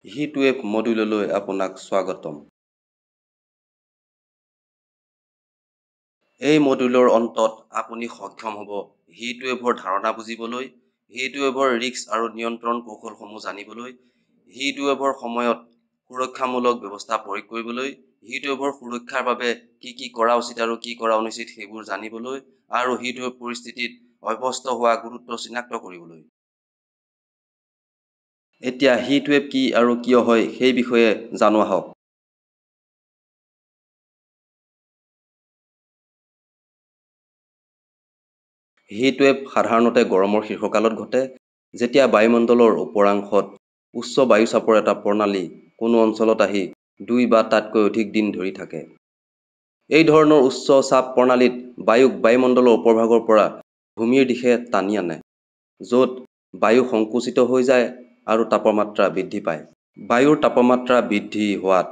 Heatwave মডুললৈ আপোনাক স্বাগতম। এই মডুলৰ অন্তত আপুনি সক্ষম হ'ব হিটৱেভৰ ধাৰণা বুজিবলৈ, হিটৱেভৰ ৰিস্ক আৰু নিয়ন্ত্ৰণ কৌশলসমূহ জানিবলৈ, হিটৱেভৰ সময়ত সুৰক্ষামূলক ব্যৱস্থা প্ৰয়োগ কৰিবলৈ, হিটৱেভৰ সুৰক্ষাৰ বাবে কি কৰা উচিত আৰু কি কৰা অনুচিত সেইবোৰ জানিবলৈ আৰু হিটৱেভ পৰিস্থিতিত অভ্যস্ত হোৱা গুৰুত্ব চিনাক্ত কৰিবলৈ। এতিয়া হিটৱেভ কি আৰু কিয় হয় সেই বিষয়ে জানো আহক। হিটৱেভ সাধাৰণতে গৰমৰ শীৰ্ষকালত ঘটে, যেতিয়া বায়ুমণ্ডলৰ ওপৰাংশত উচ্চ বায়ুচাপৰ এটা প্ৰণালী কোনো অঞ্চলত আহি 2 বা তাতকৈ অধিক দিন ধৰি থাকে। এই ধৰণৰ উচ্চ চাপ প্ৰণালীত বায়ুক বায়ুমণ্ডলৰ ওপৰভাগৰ পৰা ভূমিৰ দিশে টানি আনে, য'ত বায়ু সংকুচিত হৈ যায় আৰু তাপমাত্ৰা বৃদ্ধি পায়। বায়ুৰ তাপমাত্ৰা বৃদ্ধি হোৱাত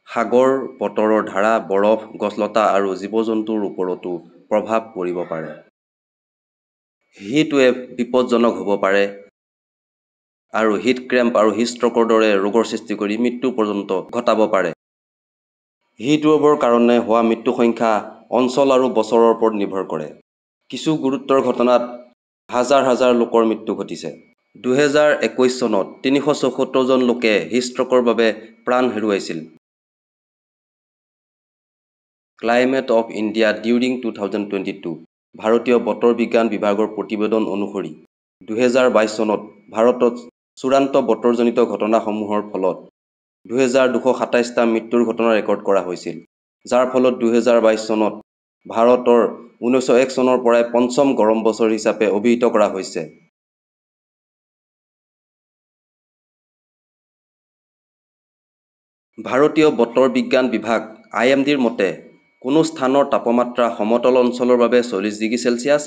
সাগৰ, বতৰৰ ধাৰা, বৰফ, গছলতা আৰু জীৱ-জন্তুৰ ওপৰতো প্ৰভাৱ পৰিব পাৰে। হিটৱেভ বিপদজনক হ'ব পাৰে আৰু হিট ক্ৰেম্প আৰু হিট ষ্ট্ৰ'কৰ দৰে ৰোগৰ সৃষ্টি কৰি মৃত্যু পৰ্যন্ত ঘটাব পাৰে। হিটৱেভৰ কাৰণে হোৱা মৃত্যু সংখ্যা অঞ্চল আৰু বছৰৰ ওপৰত নিৰ্ভৰ কৰে। কিছু গুৰুতৰ ঘটনাত হাজাৰ হাজাৰ লোকৰ মৃত্যু ঘটিছে। 2021 চনত 374 জন লোকে হিট ষ্ট্ৰ'কৰ বাবে প্ৰাণ হেৰুৱাইছিল। ক্লাইমেট অফ ইণ্ডিয়া ডিউৰিং 2022 ভাৰতীয় বতৰ বিজ্ঞান বিভাগৰ প্ৰতিবেদন অনুসৰি 2022 চনত ভাৰতত চূড়ান্ত বতৰজনিত ঘটনাসমূহৰ ফলত 2227টা মৃত্যুৰ ঘটনা ৰেকৰ্ড কৰা হৈছিল, যাৰ ফলত 2022 চনত ভাৰতৰ 1901 চনৰ পৰাই পঞ্চম গৰম বছৰ হিচাপে অভিহিত কৰা হৈছে। ভাৰতীয় বতৰ বিজ্ঞান বিভাগ IMDৰ মতে, কোনো স্থানৰ তাপমাত্ৰা সমতল অঞ্চলৰ বাবে 40 ডিগ্ৰী চেলছিয়াছ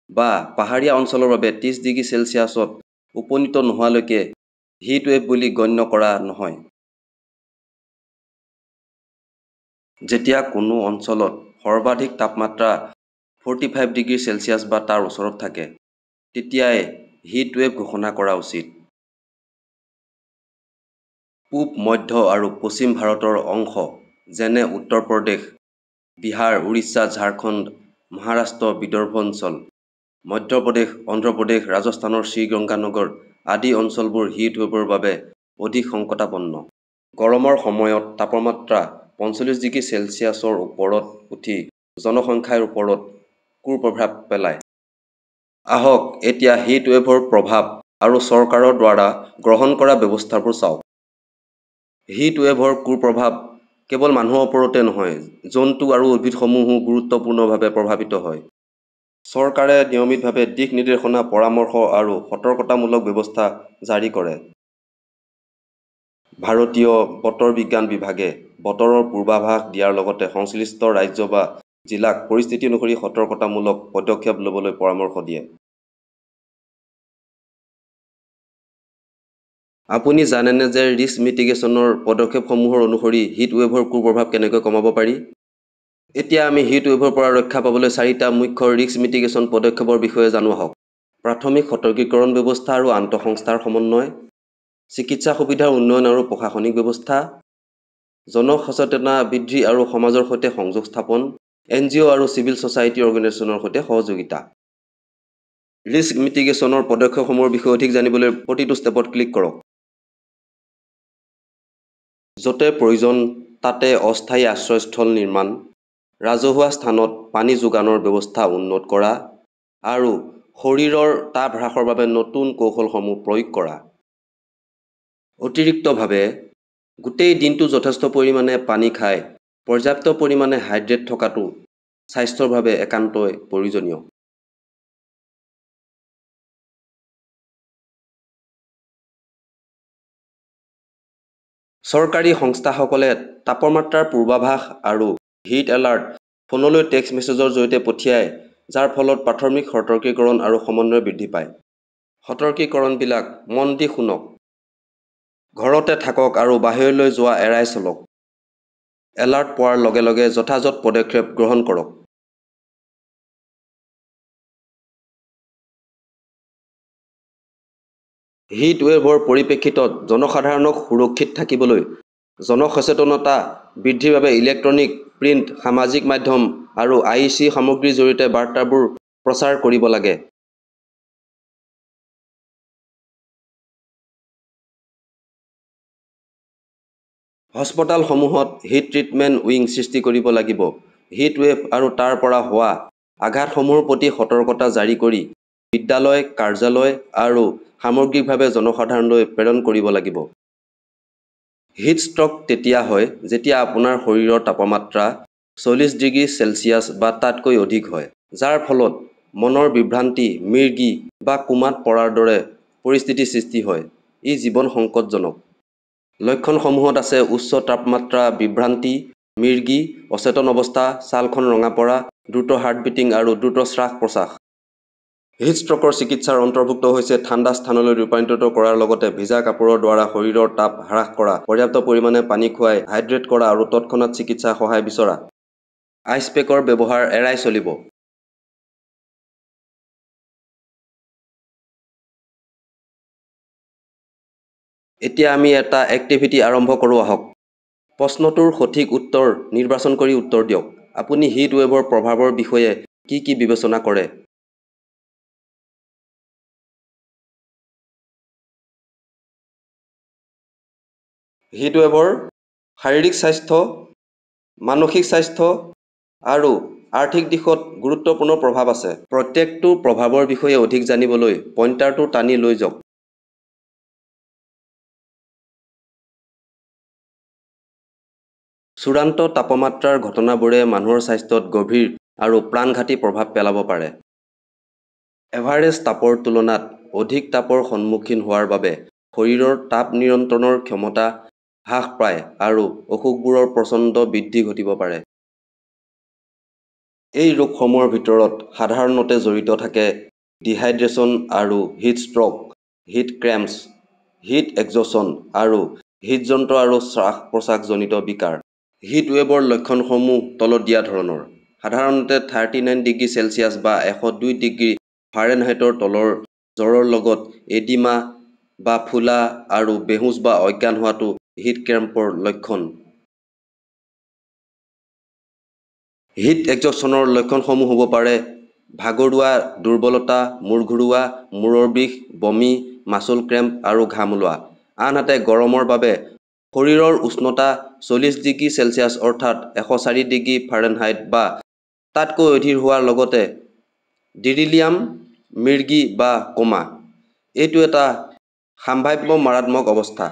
বা পাহাৰীয়া অঞ্চলৰ বাবে 30 ডিগ্ৰী চেলছিয়াছত উপনীত নোহোৱালৈকে হিটৱেভ বুলি গণ্য কৰা নহয়। যেতিয়া কোনো অঞ্চলত সৰ্বাধিক তাপমাত্ৰা 45 ডিগ্ৰী চেলছিয়াছ বা তাৰ ওচৰত থাকে, তেতিয়াই হিটৱেভ ঘোষণা কৰা উচিত। পূব, মধ্য আৰু পশ্চিম ভাৰতৰ অংশ যেনে উত্তৰ প্ৰদেশ, বিহাৰ, উৰিষ্যা, ঝাৰখণ্ড, মহাৰাষ্ট্ৰ, বিদৰ্ভ অঞ্চল, মধ্যপ্ৰদেশ, অন্ধ্ৰপ্ৰদেশ, ৰাজস্থানৰ শ্ৰীগংগানগৰ আদি অঞ্চলবোৰ হিটৱেভৰ বাবে অধিক সংকটাপন্ন। গৰমৰ সময়ত তাপমাত্ৰা 45 ডিগ্ৰী চেলছিয়াছৰ ওপৰত উঠি জনসংখ্যাৰ ওপৰত কুপ্ৰভাৱ পেলায়। আহক এতিয়া হিটৱেভৰ প্ৰভাৱ আৰু চৰকাৰৰ দ্বাৰা গ্ৰহণ কৰা ব্যৱস্থাবোৰ চাওক। হিটৱেভৰ কুপ্ৰভাৱ কেৱল মানুহৰ ওপৰতে নহয়, জন্তু আৰু উদ্ভিদসমূহো গুৰুত্বপূৰ্ণভাৱে প্ৰভাৱিত হয়। চৰকাৰে নিয়মিতভাৱে দিক নিৰ্দেশনা, পৰামৰ্শ আৰু সতৰ্কতামূলক ব্যৱস্থা জাৰি কৰে। ভাৰতীয় বতৰ বিজ্ঞান বিভাগে বতৰৰ পূৰ্বাভাস দিয়াৰ লগতে সংশ্লিষ্ট ৰাজ্য বা জিলাক পৰিস্থিতি অনুসৰি সতৰ্কতামূলক পদক্ষেপ ল'বলৈ পৰামৰ্শ দিয়ে। আপুনি জানেনে যে ৰিস্ক মিটিগেশ্যনৰ পদক্ষেপসমূহৰ অনুসৰি হিটৱেভৰ কুপ্ৰভাৱ কেনেকৈ কমাব পাৰি? এতিয়া আমি হিটৱেভৰ পৰা ৰক্ষা পাবলৈ 4টা মুখ্য ৰিস্ক মিটিগেশ্যন পদক্ষেপৰ বিষয়ে জানো আহক। প্ৰাথমিক সতৰ্কীকৰণ ব্যৱস্থা আৰু আন্তঃসংস্থাৰ সমন্বয়, চিকিৎসা সুবিধাৰ উন্নয়ন আৰু প্ৰশাসনিক ব্যৱস্থা, জনসচেতনতা বৃদ্ধি আৰু সমাজৰ সৈতে সংযোগ স্থাপন, NGO আৰু চিভিল ছ'চাইটি অৰ্গেনাইজেশ্যনৰ সৈতে সহযোগিতা। ৰিস্ক মিটিগেশ্যনৰ পদক্ষেপসমূহৰ বিষয়ে অধিক জানিবলৈ প্ৰতিটো ষ্টেপত ক্লিক কৰক। য'তে প্ৰয়োজন তাতে অস্থায়ী আশ্ৰয়স্থল নিৰ্মাণ, ৰাজহুৱা স্থানত পানী যোগানৰ ব্যৱস্থা উন্নত কৰা আৰু শৰীৰৰ তাপ হ্ৰাসৰ বাবে নতুন কৌশলসমূহ প্ৰয়োগ কৰা। অতিৰিক্তভাৱে, গোটেই দিনটো যথেষ্ট পৰিমাণে পানী খাই পৰ্যাপ্ত পৰিমাণে হাইড্ৰেট থকাটো স্বাস্থ্যৰ বাবে একান্তই প্ৰয়োজনীয়। চৰকাৰী সংস্থাসকলে তাপমাত্ৰাৰ পূৰ্বাভাস আৰু হিট এলাৰ্ট ফোনলৈ টেক্সট মেছেজৰ জৰিয়তে পঠিয়ায়, যাৰ ফলত প্ৰাথমিক সতৰ্কীকৰণ আৰু সমন্বয় বৃদ্ধি পায়। সতৰ্কীকৰণবিলাক মন দি শুনক। ঘৰতে থাকক আৰু বাহিৰলৈ যোৱা এৰাই চলক। এলাৰ্ট পোৱাৰ লগে লগে যথাযথ পদক্ষেপ গ্ৰহণ কৰক। হিট ৱেভৰ পৰিপ্ৰেক্ষিতত জনসাধাৰণক সুৰক্ষিত থাকিবলৈ জনসচেতনতা বৃদ্ধিৰ বাবে ইলেক্ট্ৰনিক, প্ৰিণ্ট, সামাজিক মাধ্যম আৰু IEC সামগ্ৰীৰ জৰিয়তে বাৰ্তাবোৰ প্ৰচাৰ কৰিব লাগে। হাস্পতালসমূহত হিট ট্ৰিটমেণ্ট উইং সৃষ্টি কৰিব লাগিব। হিট ৱেভ আৰু তাৰ পৰা হোৱা আঘাতসমূহৰ প্ৰতি সতৰ্কতা জাৰি কৰি বিদ্যালয়, কাৰ্যালয় আৰু সামগ্ৰিকভাৱে জনসাধাৰণলৈ প্ৰেৰণ কৰিব লাগিব। হিট ষ্ট্ৰক তেতিয়া হয় যেতিয়া আপোনাৰ শৰীৰৰ তাপমাত্ৰা 40 ডিগ্ৰী চেলছিয়াছ বা তাতকৈ অধিক হয়, যাৰ ফলত মনৰ বিভ্ৰান্তি, মিৰ্গি বা কোমাত পৰাৰ দৰে পৰিস্থিতিৰ সৃষ্টি হয়। ই জীৱন সংকটজনক। লক্ষণসমূহত আছে উচ্চ তাপমাত্ৰা, বিভ্ৰান্তি, মিৰ্গি, অচেতন অৱস্থা, ছালখন ৰঙা পৰা, দ্ৰুত হাৰ্টবিটিং আৰু দ্ৰুত শ্বাস-প্ৰশ্বাস। হিট ষ্ট্ৰকৰ চিকিৎসাৰ অন্তৰ্ভুক্ত হৈছে ঠাণ্ডা স্থানলৈ ৰূপান্তৰিত কৰাৰ লগতে ভিজা কাপোৰৰ দ্বাৰা শৰীৰৰ তাপ হ্ৰাস কৰা, পৰ্যাপ্ত পৰিমাণে পানী খুৱাই হাইড্ৰেট কৰা আৰু তৎক্ষণাত চিকিৎসা সহায় বিচৰা। আইচ পেকৰ ব্যৱহাৰ এৰাই চলিব। এতিয়া আমি এটা এক্টিভিটি আৰম্ভ কৰোঁ আহক। প্ৰশ্নটোৰ সঠিক উত্তৰ নিৰ্বাচন কৰি উত্তৰ দিয়ক। আপুনি হিট ৱেভৰ প্ৰভাৱৰ বিষয়ে কি বিবেচনা কৰে? হিট ৱেভৰ শাৰীৰিক স্বাস্থ্য, মানসিক স্বাস্থ্য আৰু আৰ্থিক দিশত গুৰুত্বপূৰ্ণ প্ৰভাৱ আছে। প্ৰত্যেকটো প্ৰভাৱৰ বিষয়ে অধিক জানিবলৈ পইণ্টাৰটো টানি লৈ যাওক। চূড়ান্ত তাপমাত্ৰাৰ ঘটনাবোৰে মানুহৰ স্বাস্থ্যত গভীৰ আৰু প্ৰাণঘাতী প্ৰভাৱ পেলাব পাৰে। এভাৰেজ তাপৰ তুলনাত অধিক তাপৰ সন্মুখীন হোৱাৰ বাবে শৰীৰৰ তাপ নিয়ন্ত্ৰণৰ ক্ষমতা হ্ৰাস পায় আৰু অসুখবোৰৰ প্ৰচণ্ড বৃদ্ধি ঘটিব পাৰে। এই ৰোগসমূহৰ ভিতৰত সাধাৰণতে জড়িত থাকে ডিহাইড্ৰেশ্যন আৰু হিট ষ্ট্ৰক, হিট ক্ৰেম্পছ, হিট এক্সজশ্যন আৰু হৃদযন্ত্ৰ আৰু শ্বাস-প্ৰশ্বাসজনিত বিকাৰ। হিট ৱেভৰ লক্ষণসমূহ তলত দিয়া ধৰণৰ। সাধাৰণতে 39 ডিগ্ৰী চেলছিয়াছ বা 102 ডিগ্ৰী ফাৰেনহাইটৰ তলৰ জ্বৰৰ লগত এডিমা বা ফুলা আৰু বেহুঁছ বা অজ্ঞান হোৱাটো হিট ক্ৰেম্পৰ লক্ষণ। হিট এক্সজশ্যনৰ লক্ষণসমূহ হ'ব পাৰে ভাগৰুৱা, দুৰ্বলতা, মূৰ ঘূৰোৱা, মূৰৰ বিষ, বমি, মাচল ক্ৰেম্প আৰু ঘাম ওলোৱা। আনহাতে গৰমৰ বাবে শৰীৰৰ উষ্ণতা 40 ডিগ্ৰী চেলছিয়াছ অৰ্থাৎ 104 ডিগ্ৰী ফাৰেনহাইট বা তাতকৈ অধিক হোৱাৰ লগতে ডিলিৰিয়াম, মিৰ্গি বা কোমা। এইটো এটা সাম্ভাব্য মাৰাত্মক অৱস্থা।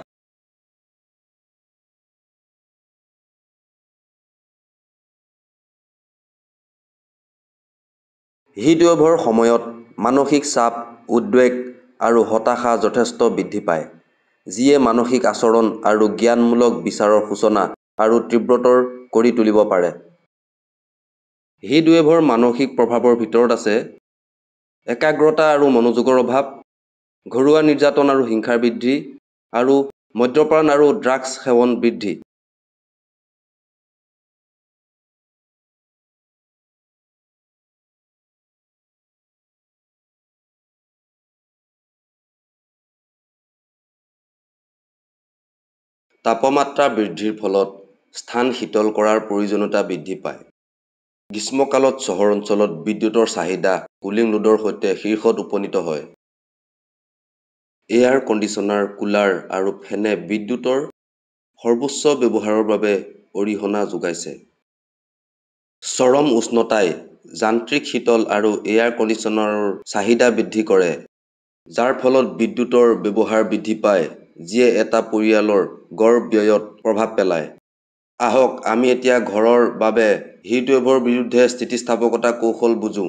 হিট ৱেভৰ সময়ত মানসিক চাপ, উদ্বেগ আৰু হতাশা যথেষ্ট বৃদ্ধি পায়, যিয়ে মানসিক আচৰণ আৰু জ্ঞানমূলক বিচাৰৰ সূচনা আৰু তীব্ৰতৰ কৰি তুলিব পাৰে। হিট ৱেভৰ মানসিক প্ৰভাৱৰ ভিতৰত আছে একাগ্ৰতা আৰু মনোযোগৰ অভাৱ, ঘৰুৱা নিৰ্যাতন আৰু হিংসাৰ বৃদ্ধি, আৰু মদ্যপান আৰু ড্ৰাগছ সেৱন বৃদ্ধি। তাপমাত্ৰা বৃদ্ধিৰ ফলত স্থান শীতল কৰাৰ প্ৰয়োজনীয়তা বৃদ্ধি পায়। গ্ৰীষ্মকালত চহৰ অঞ্চলত বিদ্যুতৰ চাহিদা কুলিং লোডৰ সৈতে শীৰ্ষত উপনীত হয়। এয়াৰ কণ্ডিচনাৰ, কুলাৰ আৰু ফেনে বিদ্যুতৰ সৰ্বোচ্চ ব্যৱহাৰৰ বাবে অৰিহণা যোগাইছে। চৰম উষ্ণতাই যান্ত্ৰিক শীতল আৰু এয়াৰ কণ্ডিচনাৰৰ চাহিদা বৃদ্ধি কৰে, যাৰ ফলত বিদ্যুতৰ ব্যৱহাৰ বৃদ্ধি পায়, যিয়ে এটা পৰিয়ালৰ গড় ব্যয়ত প্ৰভাৱ পেলায়। আহক আমি এতিয়া ঘৰৰ বাবে হিট ৱেভৰ বিৰুদ্ধে স্থিতিস্থাপকতা কৌশল বুজো।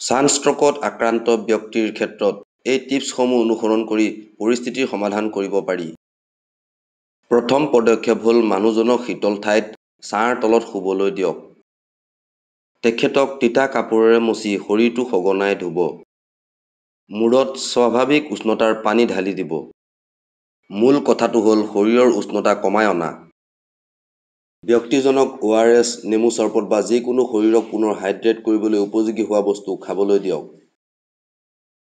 ছানষ্ট্ৰকত আক্ৰান্ত ব্যক্তিৰ ক্ষেত্ৰত এই টিপছসমূহ অনুসৰণ কৰি পৰিস্থিতিৰ সমাধান কৰিব পাৰি। প্ৰথম পদক্ষেপ হ'ল মানুহজনক শীতল ঠাইত ছাঁৰ তলত শুবলৈ দিয়ক। তেখেতক তিতা কাপোৰেৰে মচি শৰীৰটো সঘনাই ধুব। মূৰত স্বাভাৱিক উষ্ণতাৰ পানী ঢালি দিব। মূল কথাটো হ'ল শৰীৰৰ উষ্ণতা কমাই অনা। ব্যক্তিজনক ORS, নেমু চৰবত বা যিকোনো শৰীৰক পুনৰ হাইড্ৰেট কৰিবলৈ উপযোগী হোৱা বস্তু খাবলৈ দিয়ক।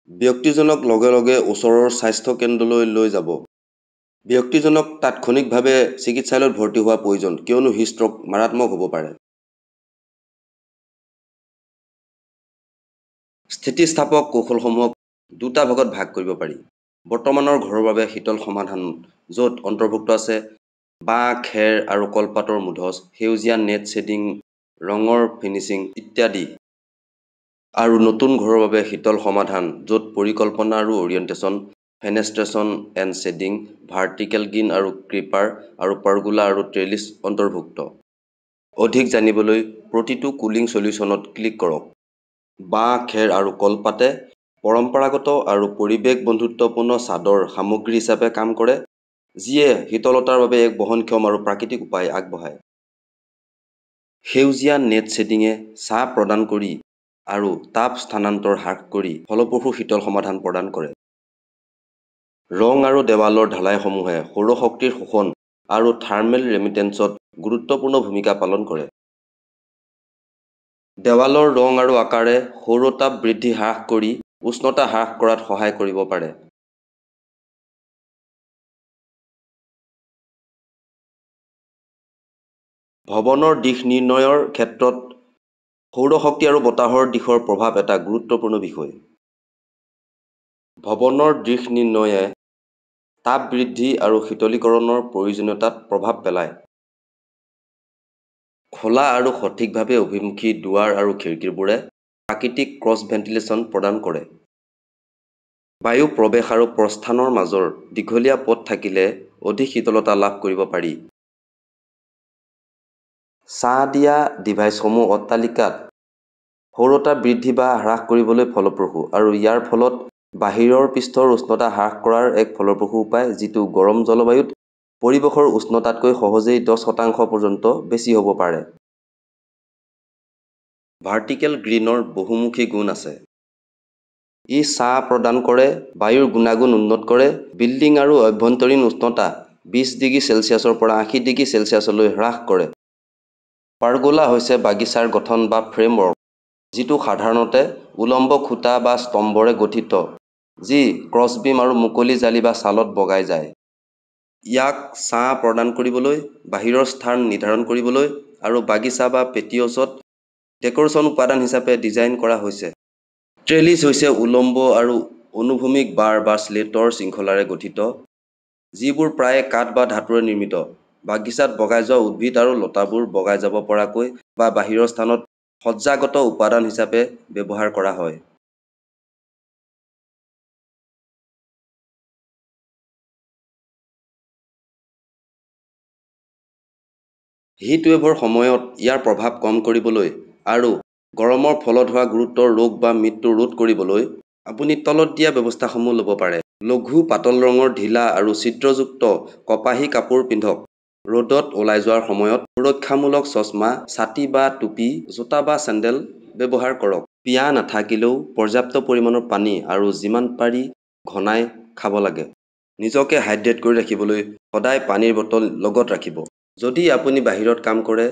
ব্যক্তিজনক লগে লগে ওচৰৰ স্বাস্থ্য কেন্দ্ৰলৈ লৈ যাব। ব্যক্তিজনক তাৎক্ষণিকভাৱে চিকিৎসালয়ত ভৰ্তি হোৱা প্ৰয়োজন, কিয়নো হৃদষ্ট্ৰোক মাৰাত্মক হ'ব পাৰে। স্থিতিস্থাপক কৌশলসমূহক দুটা ভাগত ভাগ কৰিব পাৰি। বৰ্তমানৰ ঘৰৰ বাবে শীতল সমাধান, য'ত অন্তৰ্ভুক্ত আছে বাঁহ, খেৰ আৰু কলপাতৰ মুধচ, সেউজীয়া নেট শ্বেডিং, ৰঙৰ ফিনিচিং ইত্যাদি। আৰু নতুন ঘৰৰ বাবে শীতল সমাধান, য'ত পৰিকল্পনা আৰু orientation, fenestration and shading, vertical green আৰু ক্ৰীপাৰ আৰু পাৰগোলা আৰু ট্ৰেলিছ অন্তৰ্ভুক্ত। অধিক জানিবলৈ প্ৰতিটো কুলিং সলিউশ্যনত ক্লিক কৰক। বাঁহ, খেৰ আৰু কলপাতে পৰম্পৰাগত আৰু পৰিৱেশ বন্ধুত্বপূৰ্ণ ছাদৰ সামগ্ৰী হিচাপে কাম কৰে, যিয়ে শীতলতাৰ বাবে এক বহনক্ষম আৰু প্ৰাকৃতিক উপায় আগবঢ়ায়। সেউজীয়া নেট শ্বেডিঙে ছাঁ প্ৰদান কৰি আৰু তাপ স্থানান্তৰ হ্ৰাস কৰি ফলপ্ৰসূ শীতল সমাধান প্ৰদান কৰে। ৰং আৰু দেৱালৰ ঢালাইসমূহে সৌৰশক্তিৰ শোষণ আৰু থাৰ্মেল ৰেমিটেন্সত গুৰুত্বপূৰ্ণ ভূমিকা পালন কৰে। দেৱালৰ ৰং আৰু আকাৰে সৌৰতাপ বৃদ্ধি হ্ৰাস কৰি উষ্ণতা হ্ৰাস কৰাত সহায় কৰিব পাৰে। ভৱনৰ দিশ নিৰ্ণয়ৰ ক্ষেত্ৰত সৌৰশক্তি আৰু বতাহৰ দিশৰ প্ৰভাৱ এটা গুৰুত্বপূৰ্ণ বিষয়। ভৱনৰ দিশ নিৰ্ণয়ে তাপ বৃদ্ধি আৰু শীতলীকৰণৰ প্ৰয়োজনীয়তাত প্ৰভাৱ পেলায়। খোলা আৰু সঠিকভাৱে অভিমুখী দুৱাৰ আৰু খিৰিকীবোৰে প্ৰাকৃতিক ক্ৰছ ভেণ্টিলেশ্যন প্ৰদান কৰে। বায়ু প্ৰৱেশ আৰু প্ৰস্থানৰ মাজৰ দীঘলীয়া পথ থাকিলে অধিক শীতলতা লাভ কৰিব পাৰি। ছাঁ দিয়া ডিভাইচসমূহ অট্টালিকাত সৌৰতাপ বৃদ্ধি বা হ্ৰাস কৰিবলৈ ফলপ্ৰসূ আৰু ইয়াৰ ফলত বাহিৰৰ পৃষ্ঠৰ উষ্ণতা হ্ৰাস কৰাৰ এক ফলপ্ৰসূ উপায়, যিটো গৰম জলবায়ুত পৰিৱেশৰ উষ্ণতাতকৈ সহজেই 10% পৰ্যন্ত বেছি হ'ব পাৰে। ভাৰ্টিকেল গ্ৰীণৰ বহুমুখী গুণ আছে। ই ছাঁ প্ৰদান কৰে, বায়ুৰ গুণাগুণ উন্নত কৰে, বিল্ডিং আৰু অভ্যন্তৰীণ উষ্ণতা 20 ডিগ্ৰী চেলছিয়াছৰ পৰা 80 ডিগ্ৰী চেলছিয়াছলৈ হ্ৰাস কৰে। পাৰগোলা হৈছে বাগিচাৰ গঠন বা ফ্ৰেমৱৰ্ক, যিটো সাধাৰণতে উলম্ব খুঁটা বা স্তম্ভৰে গঠিত, যি ক্ৰছবিম আৰু মুকলি জালি বা ছালত বগাই যায়। ইয়াক ছাঁ প্ৰদান কৰিবলৈ, বাহিৰৰ স্থান নিৰ্ধাৰণ কৰিবলৈ আৰু বাগিচা বা পেটিঅছত ডেকোৰেশ্যন উপাদান হিচাপে ডিজাইন কৰা হৈছে। ট্ৰেলিছ হৈছে উলম্ব আৰু অনুভূমিক বাৰ বা স্লেটৰ শৃংখলাৰে গঠিত, যিবোৰ প্ৰায়ে কাঠ বা ধাতুৰে নিৰ্মিত। বাগিচাত বগাই যোৱা উদ্ভিদ আৰু লতাবোৰ বগাই যাব পৰাকৈ বা বাহিৰৰ স্থানত সজ্জাগত উপাদান হিচাপে ব্যৱহাৰ কৰা হয়। হিট ৱেভৰ সময়ত ইয়াৰ প্ৰভাৱ কম কৰিবলৈ আৰু গৰমৰ ফলত হোৱা গুৰুতৰ ৰোগ বা মৃত্যু ৰোধ কৰিবলৈ আপুনি তলত দিয়া ব্যৱস্থাসমূহ ল'ব পাৰে। লঘু পাতল ৰঙৰ ঢিলা আৰু ছিদ্ৰযুক্ত কপাহী কাপোৰ পিন্ধক। ৰ'দত ওলাই যোৱাৰ সময়ত সুৰক্ষামূলক চশমা, ছাতি বা টুপী, জোতা বা চেণ্ডেল ব্যৱহাৰ কৰক। পিয়াহ নাথাকিলেও পৰ্যাপ্ত পৰিমাণৰ পানী আৰু যিমান পাৰি ঘনাই খাব লাগে। নিজকে হাইড্ৰেট কৰি ৰাখিবলৈ সদায় পানীৰ বটল লগত ৰাখিব। যদি আপুনি বাহিৰত কাম কৰে,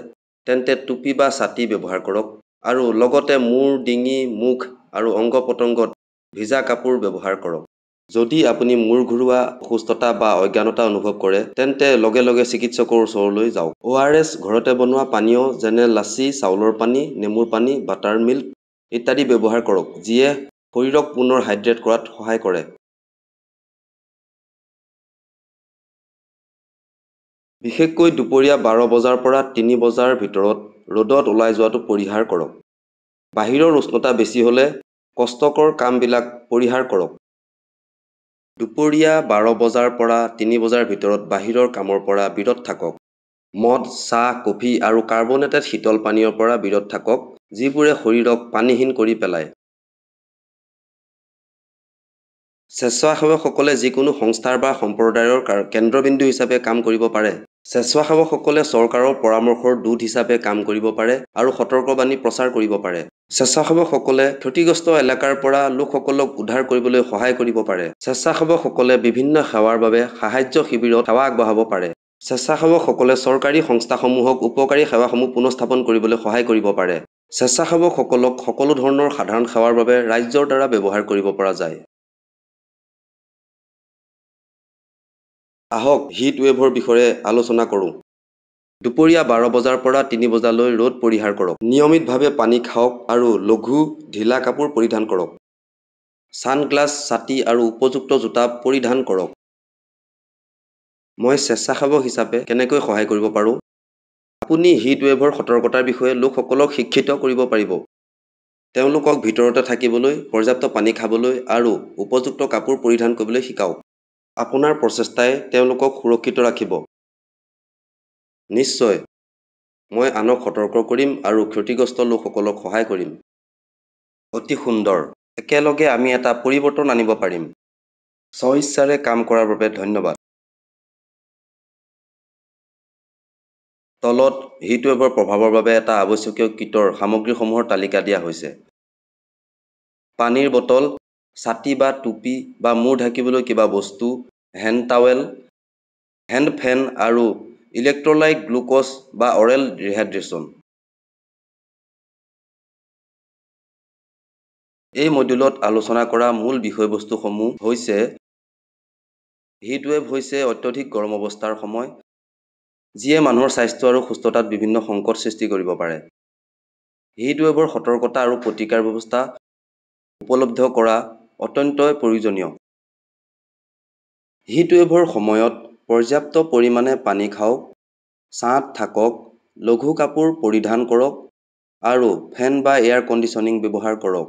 তেন্তে টুপী বা ছাতি ব্যৱহাৰ কৰক আৰু লগতে মূৰ, ডিঙি, মুখ আৰু অংগ-পতংগত ভিজা কাপোৰ ব্যৱহাৰ কৰক। যদি আপুনি মূৰ ঘূৰোৱা, অসুস্থতা বা অজ্ঞানতা অনুভৱ কৰে, তেন্তে লগে লগে চিকিৎসকৰ ওচৰলৈ যাওক। ORS ঘৰতে বনোৱা পানীয় যেনে লাচ্ছি, চাউলৰ পানী, নেমুৰ পানী, বাটাৰ মিল্ক ইত্যাদি ব্যৱহাৰ কৰক, যিয়ে শৰীৰক পুনৰ হাইড্ৰেট কৰাত সহায় কৰে। বিশেষকৈ দুপৰীয়া 12 বজাৰ পৰা 3 বজাৰ ভিতৰত ৰ'দত ওলাই যোৱাটো পৰিহাৰ কৰক। বাহিৰৰ উষ্ণতা বেছি হ'লে কষ্টকৰ কামবিলাক পৰিহাৰ কৰক। দুপৰীয়া 12 বজাৰ পৰা 3 বজাৰ ভিতৰত বাহিৰৰ কামৰ পৰা বিৰত থাকক। মদ, চাহ, কফি আৰু কাৰ্বনেটেড শীতল পানীয়ৰ পৰা বিৰত থাকক, যিবোৰে শৰীৰক পানীহীন কৰি পেলায়। স্বেচ্ছাসেৱকসকলে যিকোনো সংস্থাৰ বা সম্প্ৰদায়ৰ কেন্দ্ৰবিন্দু হিচাপে কাম কৰিব পাৰে। স্বেচ্ছাসেৱকসকলে চৰকাৰৰ পৰামৰ্শৰ দূত হিচাপে কাম কৰিব পাৰে আৰু সতৰ্কবাণী প্ৰচাৰ কৰিব পাৰে। স্বেচ্ছাসেৱকসকলে ক্ষতিগ্ৰস্ত এলেকাৰ পৰা লোকসকলক উদ্ধাৰ কৰিবলৈ সহায় কৰিব পাৰে। স্বেচ্ছাসেৱকসকলে বিভিন্ন সেৱাৰ বাবে সাহায্য শিবিৰত সেৱা আগবঢ়াব পাৰে। স্বেচ্ছাসেৱকসকলে চৰকাৰী সংস্থাসমূহক উপকাৰী সেৱাসমূহ পুনঃস্থাপন কৰিবলৈ সহায় কৰিব পাৰে। স্বেচ্ছাসেৱকসকলক সকলো ধৰণৰ সাধাৰণ সেৱাৰ বাবে ৰাজ্যৰ দ্বাৰা ব্যৱহাৰ কৰিব পৰা যায়। আহক হিট ৱেভৰ বিষয়ে আলোচনা কৰোঁ। দুপৰীয়া 12 বজাৰ পৰা 3 বজালৈ ৰ'দ পৰিহাৰ কৰক। নিয়মিতভাৱে পানী খাওক আৰু লঘু ঢিলা কাপোৰ পৰিধান কৰক। ছানগ্লাছ, ছাতি আৰু উপযুক্ত জোতা পৰিধান কৰক। মই স্বেচ্ছাসেৱক হিচাপে কেনেকৈ সহায় কৰিব পাৰোঁ? আপুনি হিট ৱেভৰ সতৰ্কতাৰ বিষয়ে লোকসকলক শিক্ষিত কৰিব পাৰিব। তেওঁলোকক ভিতৰতে থাকিবলৈ, পৰ্যাপ্ত পানী খাবলৈ আৰু উপযুক্ত কাপোৰ পৰিধান কৰিবলৈ শিকাওক। আপোনাৰ প্ৰচেষ্টাই তেওঁলোকক সুৰক্ষিত ৰাখিব। নিশ্চয়, মই আনক সতৰ্ক কৰিম আৰু ক্ষতিগ্ৰস্ত লোকসকলক সহায় কৰিম। অতি সুন্দৰ। একেলগে আমি এটা পৰিৱৰ্তন আনিব পাৰিম। স্ব-ইচ্ছাৰে কাম কৰাৰ বাবে ধন্যবাদ। তলত হিট ৱেভৰ প্ৰভাৱৰ বাবে এটা আৱশ্যকীয় কিটৰ সামগ্ৰীসমূহৰ তালিকা দিয়া হৈছে। পানীৰ বটল, ছাতি বা টুপি বা মূৰ ঢাকিবলৈ কিবা বস্তু, হেণ্ড টাৱেল, হেণ্ড ফেন আৰু ইলেক্ট্ৰলাইট গ্লুক'জ বা অৰেল ৰিহাইড্ৰেশ্যন। এই মডিউলত আলোচনা কৰা মূল বিষয়বস্তুসমূহ হৈছে: হিট ৱেভ হৈছে অত্যধিক গৰম অৱস্থাৰ সময়, যিয়ে মানুহৰ স্বাস্থ্য আৰু সুস্থতাত বিভিন্ন সংকট সৃষ্টি কৰিব পাৰে। হিট ৱেভৰ সতৰ্কতা আৰু প্ৰতিকাৰ ব্যৱস্থা উপলব্ধ কৰা অত্যন্তই প্ৰয়োজনীয়। হিট ৱেভৰ সময়ত পৰ্যাপ্ত পৰিমাণে পানী খাওক, ছাঁত থাকক, লঘু কাপোৰ পৰিধান কৰক আৰু ফেন বা এয়াৰ কণ্ডিশ্যনিং ব্যৱহাৰ কৰক।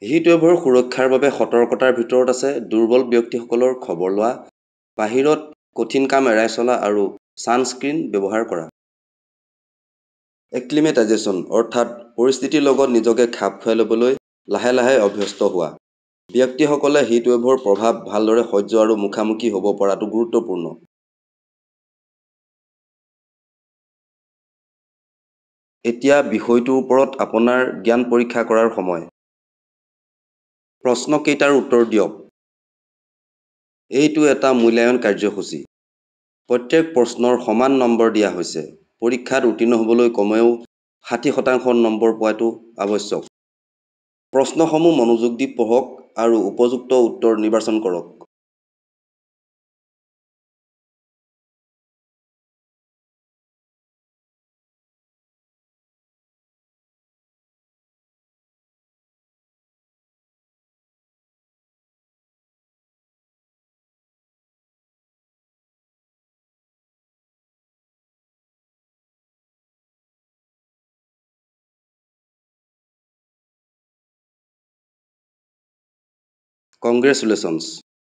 হিট ৱেভৰ সুৰক্ষাৰ বাবে সতৰ্কতাৰ ভিতৰত আছে দুৰ্বল ব্যক্তিসকলৰ খবৰ লোৱা, বাহিৰত কঠিন কাম এৰাই চলা আৰু ছানস্ক্ৰীন ব্যৱহাৰ কৰা। এক্লিমেটাইজেশ্যন অৰ্থাৎ পৰিস্থিতিৰ লগত নিজকে খাপ খুৱাই ল'বলৈ লাহে লাহে অভ্যস্ত হোৱা। ব্যক্তিসকলে হিট ৱেভৰ প্ৰভাৱ ভালদৰে সহ্য আৰু মুখামুখি হ'ব পৰাটো গুৰুত্বপূৰ্ণ। এতিয়া বিষয়টোৰ ওপৰত আপোনাৰ জ্ঞান পৰীক্ষা কৰাৰ সময়। প্ৰশ্নকেইটাৰ উত্তৰ দিয়ক। এইটো এটা মূল্যায়ন কাৰ্যসূচী। প্ৰত্যেক প্ৰশ্নৰ সমান নম্বৰ দিয়া হৈছে। পৰীক্ষাত উত্তীৰ্ণ হ'বলৈ কমেও 60% নম্বৰ পোৱাটো আৱশ্যক। প্ৰশ্নসমূহ মনোযোগ দি পঢ়ক আৰু উপযুক্ত উত্তৰ নিৰ্বাচন কৰক। Congratulations!